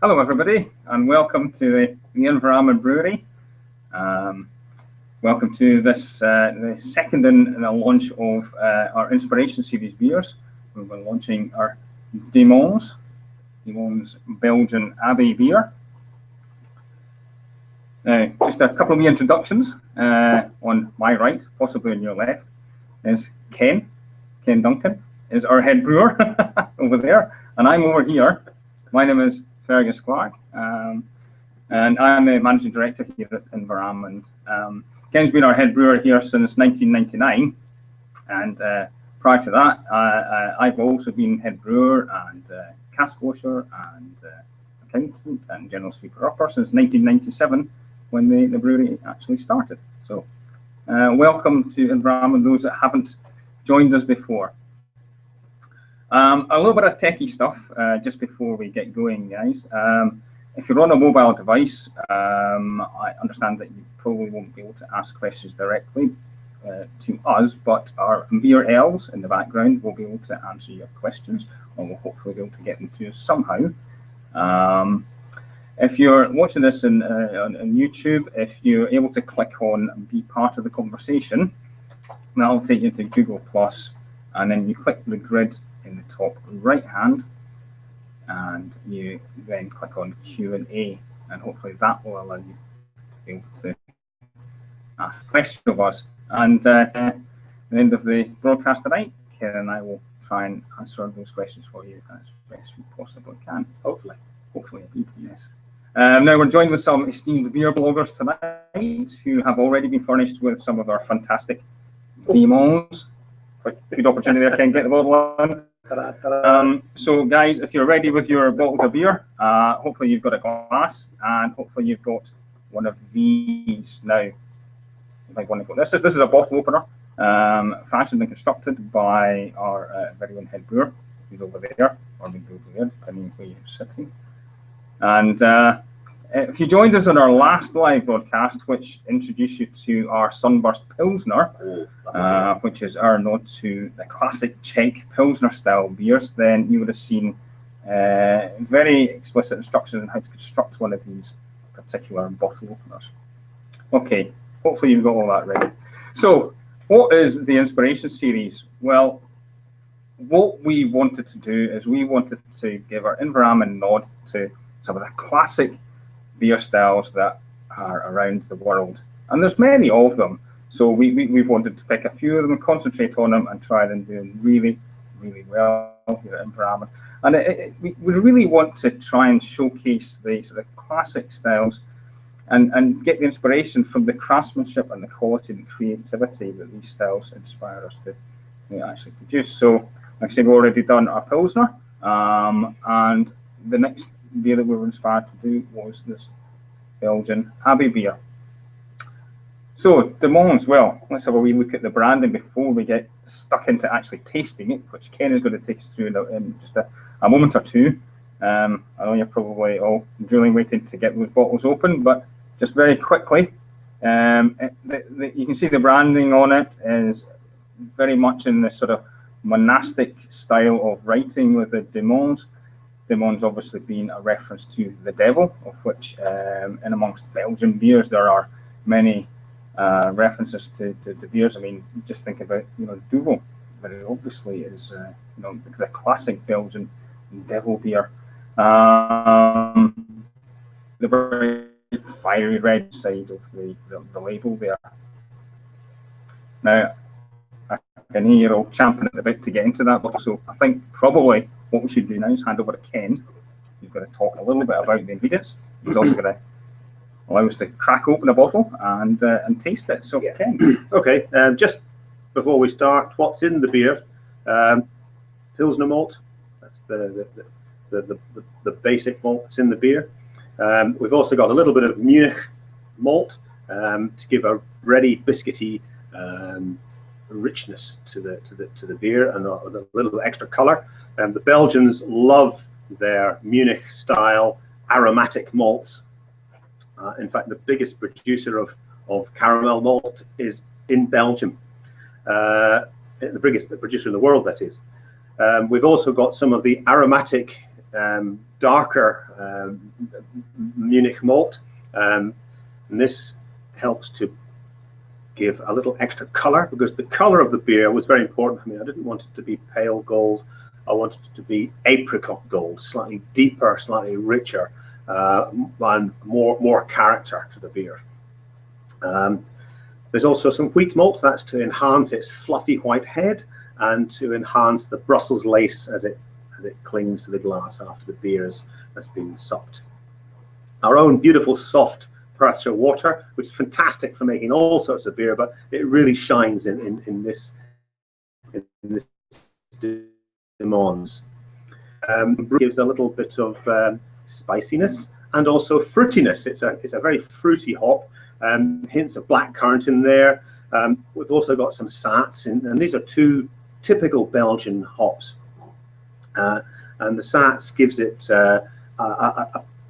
Hello, everybody, and welcome to the Inveralmond Brewery. Welcome to this the second in the launch of our Inspiration Series beers. We've been launching our Mons Belgian Abbey beer. Now, just a couple of wee introductions. On my right, possibly on your left, is Ken Duncan, is our head brewer over there, and I'm over here. My name is Fergus Clark, and I'm the managing director here at Inveralmond. Ken's been our head brewer here since 1999, and prior to that, I've also been head brewer and cask washer and accountant and general sweeper upper since 1997 when the brewery actually started. So welcome to Inveralmond, those that haven't joined us before. A little bit of techie stuff just before we get going, guys. If you're on a mobile device, I understand that you probably won't be able to ask questions directly to us, but our beer elves in the background will be able to answer your questions, or we'll hopefully be able to get them to you somehow. If you're watching this on YouTube, if you're able to click on Be Part of the Conversation, that'll take you to Google+, and then you click the grid in the top right hand, and you then click on Q&A, and hopefully that will allow you to be able to ask questions of us. And at the end of the broadcast tonight, Ken and I will try and answer those questions for you as best we possibly can. Hopefully, yes. Now we're joined with some esteemed beer bloggers tonight who have already been furnished with some of our fantastic demos. Good opportunity there, Ken, get the bottle on. So guys, if you're ready with your bottles of beer, hopefully you've got a glass, and hopefully you've got one of these now. This is a bottle opener, fashioned and constructed by our very own head brewer, who's over there, or maybe over there, depending on where you're sitting. And if you joined us on our last live broadcast, which introduced you to our Sunburst Pilsner, which is our nod to the classic Czech Pilsner style beers, then you would have seen very explicit instructions on how to construct one of these particular bottle openers. Okay, hopefully you've got all that ready. So, what is the Inspiration Series? Well, what we wanted to do is we wanted to give our Inveralmond nod to some of the classic beer styles that are around the world, and there's many of them. So we wanted to pick a few of them, concentrate on them, and try them doing really, really well here at Inveralmond. And we really want to try and showcase the sort of classic styles and get the inspiration from the craftsmanship and the quality and creativity that these styles inspire us to actually produce. So, like I said, we've already done our Pilsner, and the next beer that we were inspired to do was this Belgian Abbey beer. So, Mons, well, let's have a wee look at the branding before we get stuck into actually tasting it, which Ken is going to take us through in just a moment or two. I know you're probably all drooling waiting to get those bottles open, but just very quickly, you can see the branding on it is very much in this sort of monastic style of writing with the Mons. The Mons obviously being a reference to the devil, of which in amongst Belgian beers there are many references to beers. I mean, just think about, Duvel very obviously is the classic Belgian devil beer. The very fiery red side of the label there. Now, I can hear you're all champing at the bit to get into that, so I think probably what we should do now is hand over to Ken. He's going to talk a little bit about the ingredients. He's also going to allow us to crack open a bottle and taste it. So, yeah. Ken. Okay, just before we start, what's in the beer? Pilsner malt. That's the basic malt that's in the beer. We've also got a little bit of Munich malt to give a bready, biscuity richness to the beer and a little extra color. The Belgians love their Munich style aromatic malts. In fact, the biggest producer of caramel malt is in Belgium. The biggest producer in the world, that is. We've also got some of the aromatic darker Munich malt, and this helps to give a little extra color, because the color of the beer was very important for me. I didn't want it to be pale gold. I wanted it to be apricot gold, slightly deeper, slightly richer, and more character to the beer. There's also some wheat malt. That's to enhance its fluffy white head and to enhance the Brussels lace as it clings to the glass after the beer has been supped. Our own beautiful soft Perthshire water, which is fantastic for making all sorts of beer, but it really shines in this Mons. Gives a little bit of spiciness and also fruitiness. It's a very fruity hop. Hints of blackcurrant in there. We've also got some Saats, and these are two typical Belgian hops. And the Saats gives it a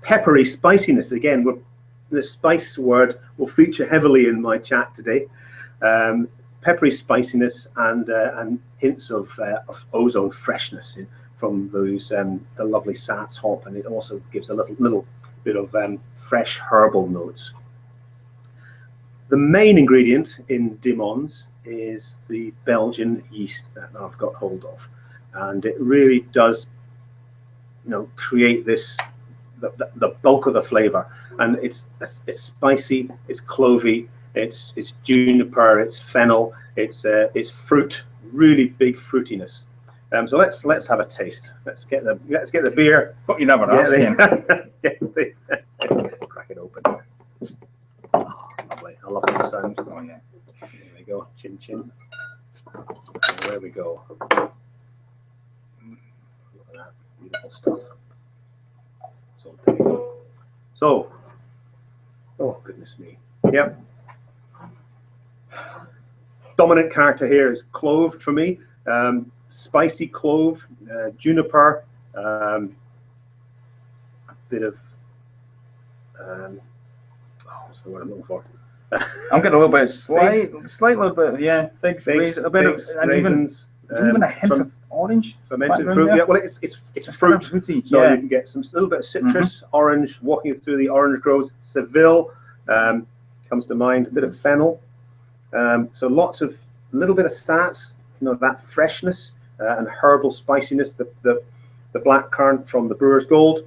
peppery spiciness. Again, the spice word will feature heavily in my chat today. Peppery spiciness and hints of ozone freshness from those the lovely Saats hop, and it also gives a little bit of fresh herbal notes. The main ingredient in Mons is the Belgian yeast that I've got hold of, and it really does, create this the bulk of the flavor. And it's spicy, it's clovey, it's juniper, it's fennel, it's fruit, really big fruitiness. So let's have a taste. Let's get the beer. What you never asked him. Crack it open. Lovely. I love the sound. Oh yeah. There we go. Chin chin. There we go. Look at that beautiful stuff. So there you go. So, oh goodness me. Yep. Dominant character here is clove for me. Spicy clove, juniper, a bit of what's the word I'm looking for? I'm getting a little bit slight little bit, yeah, figs, a bit figs, of, and raisins, even a hint of orange. Fermented fruit. Yeah, well, it's fruit, fruity, so yeah. you can get some little bit of citrus, orange. Walking through the orange groves, Seville comes to mind. A bit of fennel. So lots of little bit of Saats, that freshness and herbal spiciness. The blackcurrant from the Brewer's Gold,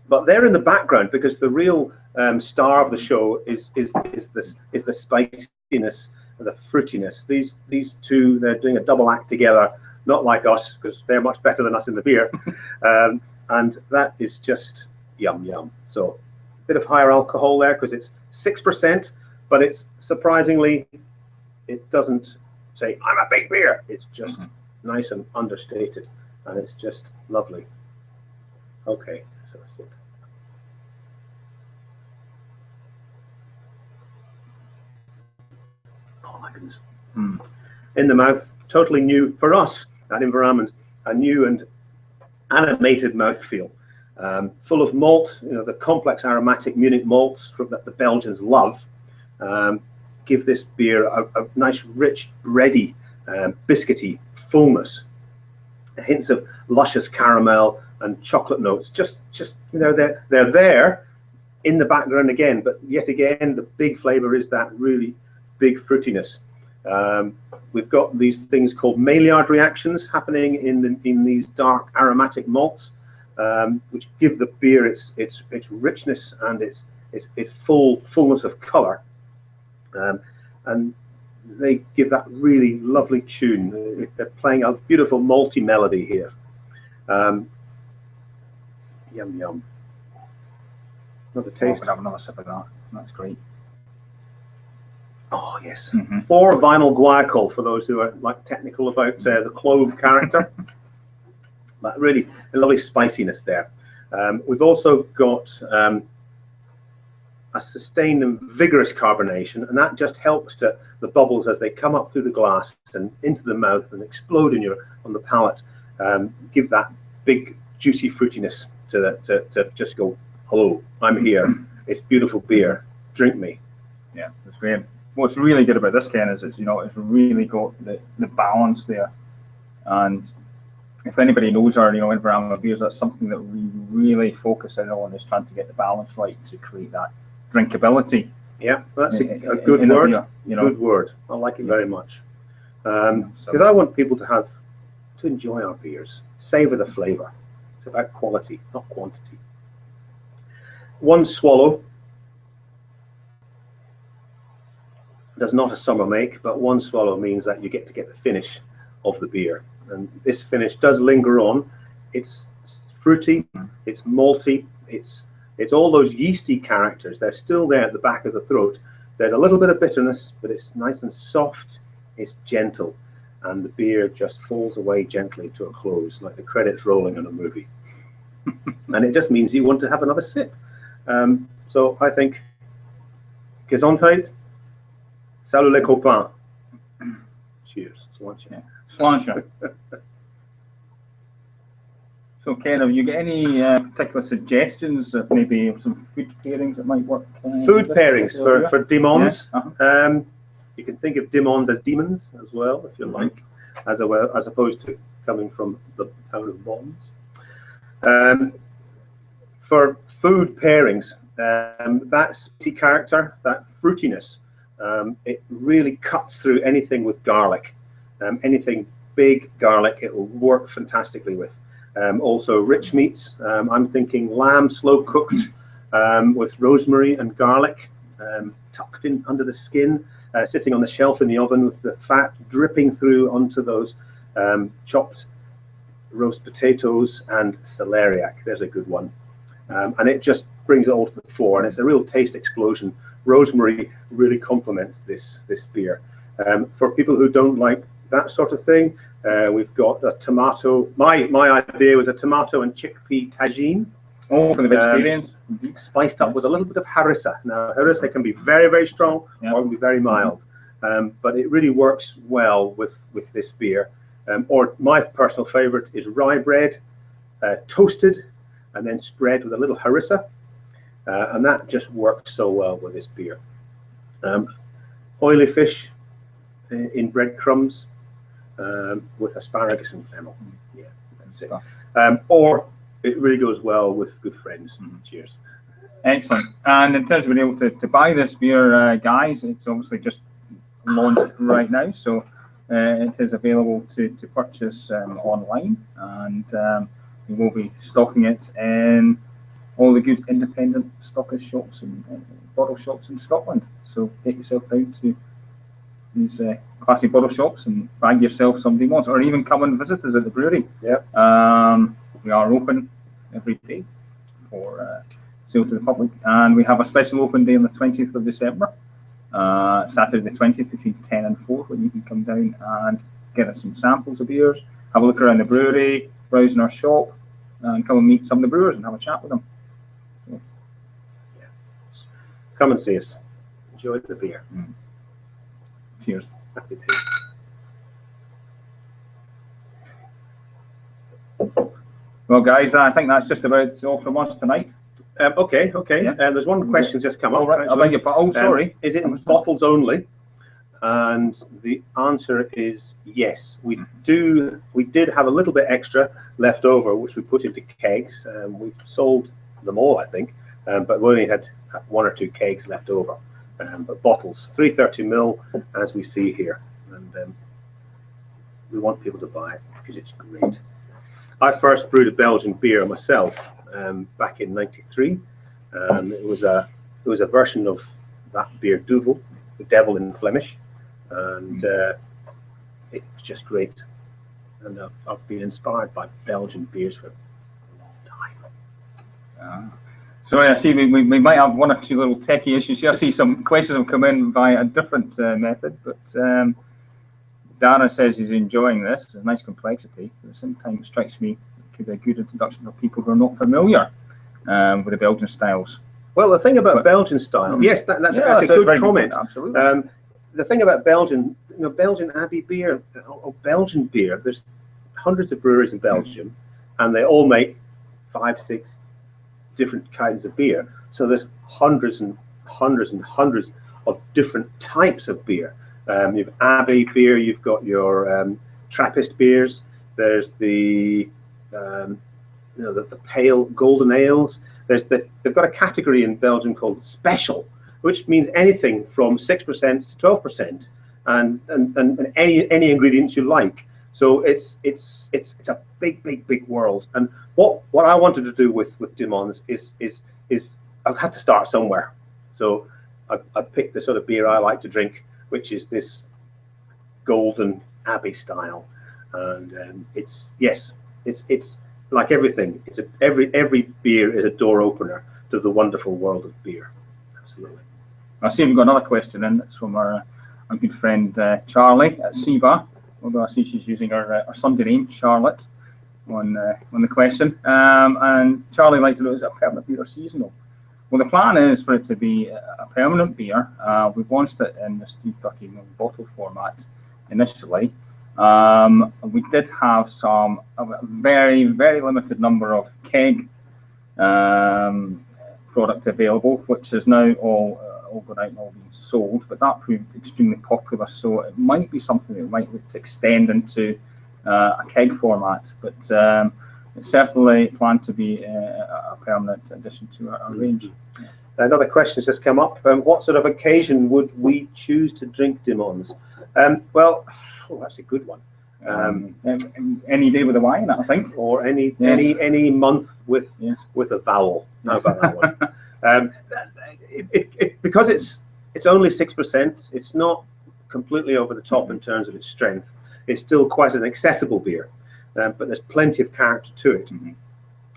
but they're in the background because the real star of the show is the spiciness, the fruitiness. These two, they're doing a double act together, not like us because they're much better than us in the beer, and that is just yum yum. So a bit of higher alcohol there because it's 6%, but it's surprisingly, it doesn't say I'm a big beer. It's just nice and understated, and it's just lovely. Okay, so let's sip. Oh my goodness. In the mouth, totally new for us at Inveralmond, a new and animated mouthfeel. Full of malt, the complex aromatic Munich malts that the Belgians love. Give this beer a nice, rich, bready, biscuity fullness. Hints of luscious caramel and chocolate notes. Just they're there in the background again, but yet again, the big flavor is that really big fruitiness. We've got these things called Maillard reactions happening in these dark aromatic malts, which give the beer its richness and its fullness of color, and they give that really lovely tune. They're playing a beautiful malty melody here. Yum yum. Another taste. I'll have another sip of that. That's great. Oh yes, 4 vinyl guaiacol for those who are technical about the clove character. But really a lovely spiciness there. We've also got a sustained and vigorous carbonation, and that just helps to the bubbles as they come up through the glass and into the mouth and explode on the palate. Give that big juicy fruitiness to just go, hello, I'm here. It's beautiful beer. Drink me. Yeah, it's great. What's really good about this, Ken, is it's really got the balance there, and if anybody knows our, Inveralmond beers, that's something that we really focus in on, is trying to get the balance right to create that drinkability. Yeah, that's a good word. Good word. I like it very much. Because I want people to enjoy our beers, savor the flavor. It's about quality, not quantity. One swallow does not a summer make, but one swallow means that you get to get the finish of the beer. And this finish does linger on. It's fruity, it's malty, it's all those yeasty characters. They're still there at the back of the throat. There's a little bit of bitterness, but it's nice and soft, it's gentle, and the beer just falls away gently to a close, like the credits rolling in a movie. And it just means you want to have another sip. So I think, Gesundheit, salut les copains. Cheers. Sláinte. So, Ken, have you got any particular suggestions of maybe some food pairings that might work? Food pairings for Mons. Yeah. You can think of Mons as demons as well, if you like, as opposed to coming from the town of Mons. For food pairings, that spicy character, that fruitiness, it really cuts through anything with garlic. Anything big garlic, it will work fantastically with. Also rich meats, I'm thinking lamb slow cooked with rosemary and garlic tucked in under the skin, sitting on the shelf in the oven with the fat dripping through onto those chopped roast potatoes and celeriac. There's a good one. And it just brings it all to the fore, and it's a real taste explosion. Rosemary really complements this beer. For people who don't like that sort of thing, we've got a tomato. My idea was a tomato and chickpea tagine. Oh, for the vegetarians. Spiced up with a little bit of harissa. Now, harissa can be very, very strong, or it can be very mild. But it really works well with this beer. Or my personal favorite is rye bread, toasted, and then spread with a little harissa. And that just works so well with this beer. Oily fish in breadcrumbs with asparagus and fennel. Yeah, that's it. Or it really goes well with good friends. Cheers. Excellent. And in terms of being able to buy this beer, guys, it's obviously just launched right now, so it is available to purchase online, and we will be stocking it in all the good independent stockist shops and bottle shops in Scotland. So get yourself down to these classy bottle shops and bag yourself some Mons, or even come and visit us at the brewery. Yeah. We are open every day for sale to the public, and we have a special open day on the 20th of December, Saturday the 20th between 10 and 4, when you can come down and get us some samples of beers, have a look around the brewery, browse in our shop, and come and meet some of the brewers and have a chat with them. So, yeah. Come and see us. Enjoy the beer. Cheers. Happy days. Well, guys, I think that's just about all from us tonight. Okay. Yeah. There's one question just come up. Right. I beg your pardon. Sorry. Is it in bottles only? And the answer is yes. We did have a little bit extra left over, which we put into kegs. We sold them all, I think, but we only had 1 or 2 kegs left over. But bottles, 330ml, as we see here, and we want people to buy it because it's great. I first brewed a Belgian beer myself back in '93. It was a version of that beer, Duvel, the devil in Flemish, and it was just great. And I've been inspired by Belgian beers for a long time. So I see we might have 1 or 2 little techie issues here. I see some questions have come in via a different method, but Dara says he's enjoying this. There's a nice complexity. At the same time, it strikes me it could be a good introduction for people who are not familiar with the Belgian styles. Well, the thing about Belgian style, yes, that's a good comment. Absolutely. The thing about Belgian, Belgian Abbey beer or Belgian beer, there's hundreds of breweries in Belgium, and they all make 5, 6 different kinds of beer. So there's hundreds and hundreds and hundreds of different types of beer. You've Abbey beer, you've got your Trappist beers, There's the the pale golden ales. They've got a category in Belgium called special, which means anything from 6% to 12%, and any ingredients you like. So it's a big world. And what I wanted to do with Mons is I've had to start somewhere. So I picked the sort of beer I like to drink, which is this golden abbey style, and it's like everything. Every beer is a door opener to the wonderful world of beer. Absolutely. I see we've got another question in. It's from our good friend Charlie at SIBA. Although I see she's using her Sunday name, Charlotte, on the question. And Charlie likes to know, is it a permanent beer or seasonal? Well, the plan is for it to be a permanent beer. We've launched it in this 330 ml bottle format initially. We did have a very limited number of keg product available, which is now all gone out and all being sold, but that proved extremely popular, so it might be something that we might look to extend into a keg format, but it's certainly planned to be a permanent addition to our range. Another question has just come up. What sort of occasion would we choose to drink Mons? Well, that's a good one. Any day with a wine, I think, or any month with a vowel. How about that one? Because it's only 6%. It's not completely over the top in terms of its strength. It's still quite an accessible beer, but there's plenty of character to it.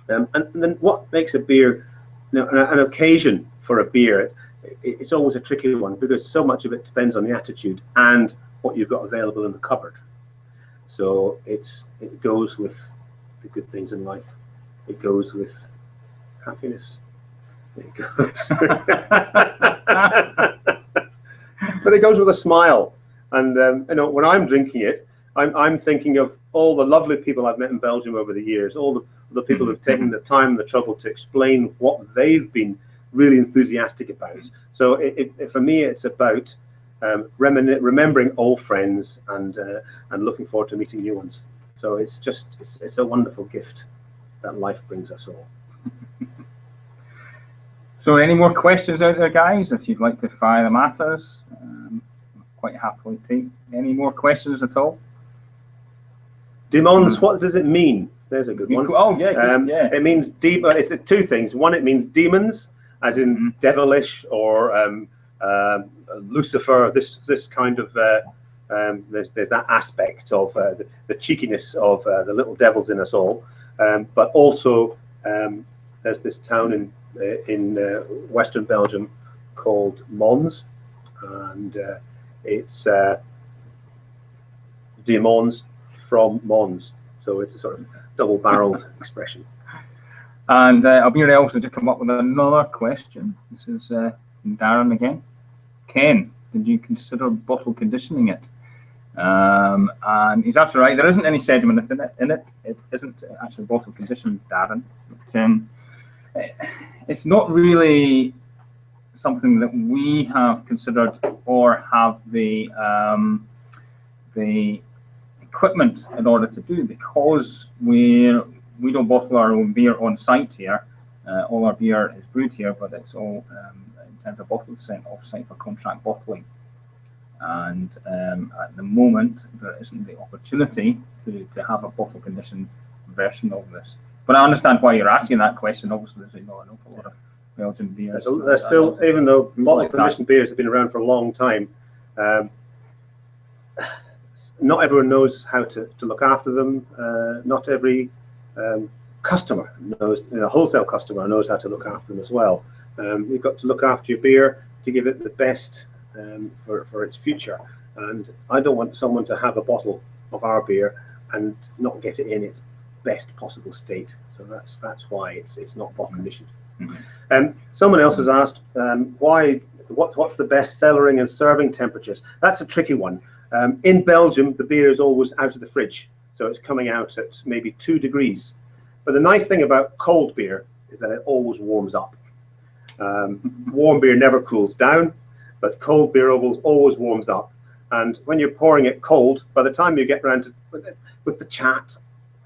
And then what makes a beer, an occasion for a beer? It's always a tricky one because so much of it depends on the attitude and what you've got available in the cupboard. So it goes with the good things in life. It goes with happiness. It goes, but it goes with a smile. And when I'm drinking it, I'm thinking of all the lovely people I've met in Belgium over the years, all the people who've taken the time and the trouble to explain what they've been really enthusiastic about. So for me, it's about remembering old friends and looking forward to meeting new ones. So it's a wonderful gift that life brings us all. So any more questions out there, guys? If you'd like to fire them at us, quite happily take any more questions at all. Mons, what does it mean? There's a good one. Oh yeah, yeah. It means it's two things. One, it means demons, as in devilish or Lucifer. This kind of there's that aspect of the cheekiness of the little devils in us all, but also there's this town in western Belgium called Mons, and it's Mons from Mons, so it's a sort of double-barreled expression. And Albira also just come up with another question. This is Darren again. Ken, did you consider bottle conditioning it? And he's absolutely right. There isn't any sediment in it. It isn't actually bottle conditioned, Darren. But, it's not really something that we have considered or have the equipment in order to do, because we don't bottle our own beer on site here. All our beer is brewed here, but it's all in terms of bottles sent off site for contract bottling. And at the moment, there isn't the opportunity to have a bottle conditioned version of this. But I understand why you're asking that question. Obviously, there's not an awful lot of Belgian beers. There's still, even though bottle conditioned beers have been around for a long time, not everyone knows how to look after them. Not every customer knows, wholesale customer knows how to look after them as well. You've got to look after your beer to give it the best for its future. And I don't want someone to have a bottle of our beer and not get it in its best possible state. So that's why it's not bottle conditioned. Someone else has asked what's the best cellaring and serving temperatures. That's a tricky one. In Belgium, the beer is always out of the fridge, so it's coming out at maybe 2 degrees. But the nice thing about cold beer is that it always warms up. Warm beer never cools down, but cold beer always warms up. And when you're pouring it cold, by the time you get around to with the chat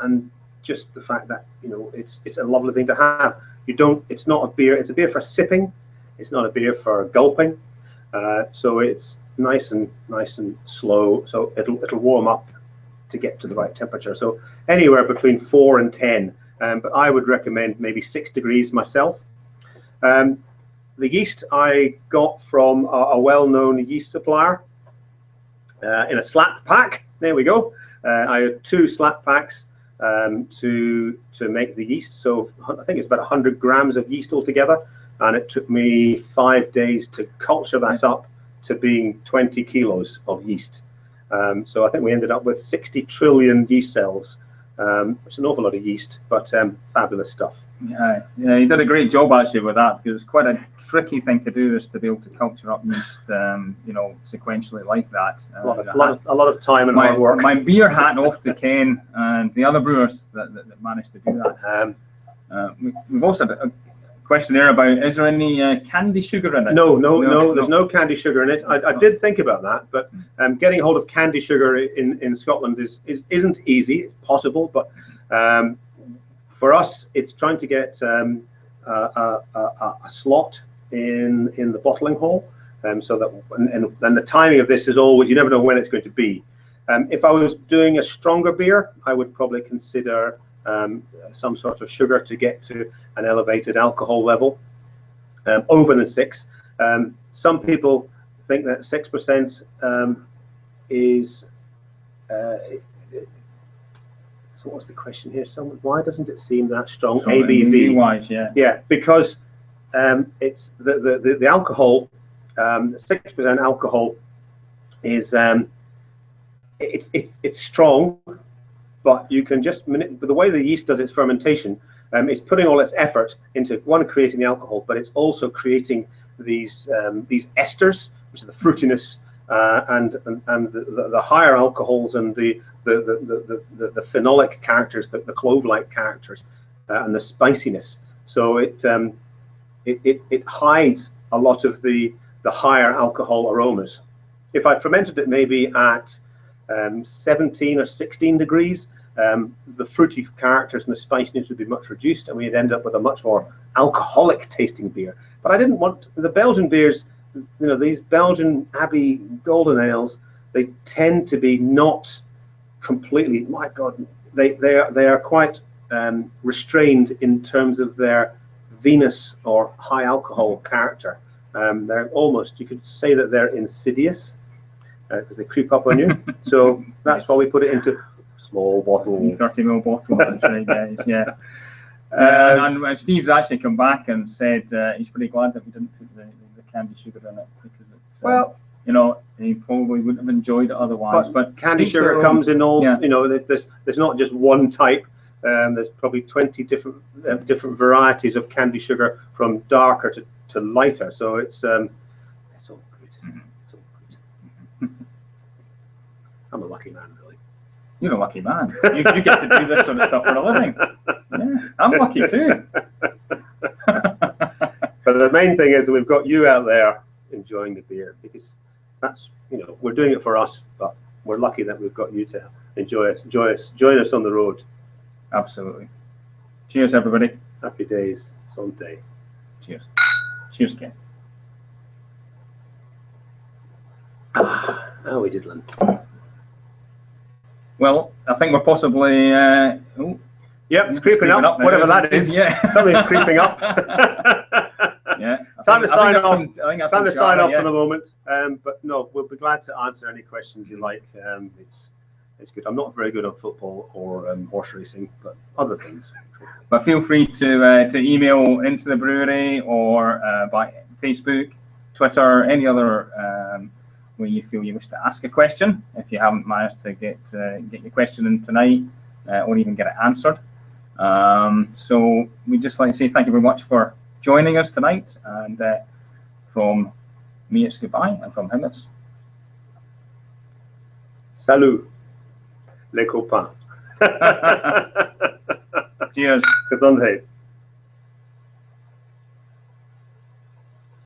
and just the fact that, you know, it's a lovely thing to have. You don't, it's not a beer, it's a beer for sipping, it's not a beer for gulping. So it's nice and slow, so it'll warm up to get to the right temperature. So anywhere between 4 and 10, but I would recommend maybe 6 degrees myself. The yeast I got from a well-known yeast supplier in a slap pack. There we go. I had 2 slap packs to make the yeast. So I think it's about 100 grams of yeast altogether, and it took me 5 days to culture that up to being 20 kilos of yeast. So I think we ended up with 60 trillion yeast cells, which is an awful lot of yeast, but fabulous stuff. Yeah, you did a great job actually with that, because it's quite a tricky thing to do, is to be able to culture up yeast, you know, sequentially like that. A lot of time and hard work. My beer hat off to Ken and the other brewers that managed to do that. We've also had a question here about, is there any candy sugar in it? No, there's no candy sugar in it. I did think about that, but getting a hold of candy sugar in Scotland isn't easy. It's possible, but for us, it's trying to get a slot in the bottling hall, so that and the timing of this is always, you never know when it's going to be. If I was doing a stronger beer, I would probably consider some sort of sugar to get to an elevated alcohol level, over than 6. Some people think that 6% is. So what's the question here? Why doesn't it seem that strong? So ABV wise, yeah. Yeah, because it's the alcohol, 6% alcohol is it's strong, but you can just but the way the yeast does its fermentation, it's putting all its effort into, one, creating the alcohol, but it's also creating these esters, which is the fruitiness, and the higher alcohols, and the phenolic characters, the clove-like characters, and the spiciness. So it hides a lot of the higher alcohol aromas. If I fermented it maybe at 17 or 16 degrees, the fruity characters and the spiciness would be much reduced, and we'd end up with a much more alcoholic tasting beer. But I didn't want the Belgian beers, you know, these Belgian Abbey golden ales, they tend to be not completely, my God, they are quite restrained in terms of their vinous or high alcohol character. They're almost, you could say that they're insidious, because they creep up on you. So that's why we put it into small bottles. 30 ml bottle, that's right, guys. Yeah. And Steve's actually come back and said he's pretty glad that we didn't put the candy sugar in it, because it's, well, you know, he probably wouldn't have enjoyed it otherwise. But candy sugar comes in all, you know, there's not just one type. There's probably 20 different varieties of candy sugar, from darker to lighter. So it's all good. It's all good. I'm a lucky man, really. You're a lucky man. You get to do this sort of stuff for a living. Yeah, I'm lucky too. But the main thing is that we've got you out there enjoying the beer, because that's, you know, we're doing it for us, but we're lucky that we've got you to enjoy us, join us on the road. Absolutely. Cheers, everybody. Happy days, Sunday. Cheers. Cheers, Ken. Oh, we did learn. Well, I think we're possibly. Yep, it's creeping up. Whatever that is. Yeah, something's creeping up. Yeah. Time to sign off. Time to sign off for the moment. But no, we'll be glad to answer any questions you like. It's good. I'm not very good on football or horse racing, but other things. But feel free to email into the brewery, or by Facebook, Twitter, any other way you feel you wish to ask a question. If you haven't managed to get your question in tonight, or even get it answered. So we'd just like to say thank you very much for joining us tonight, and from me it's goodbye, and from him it's salut les copains. Cheers. Gesundheit.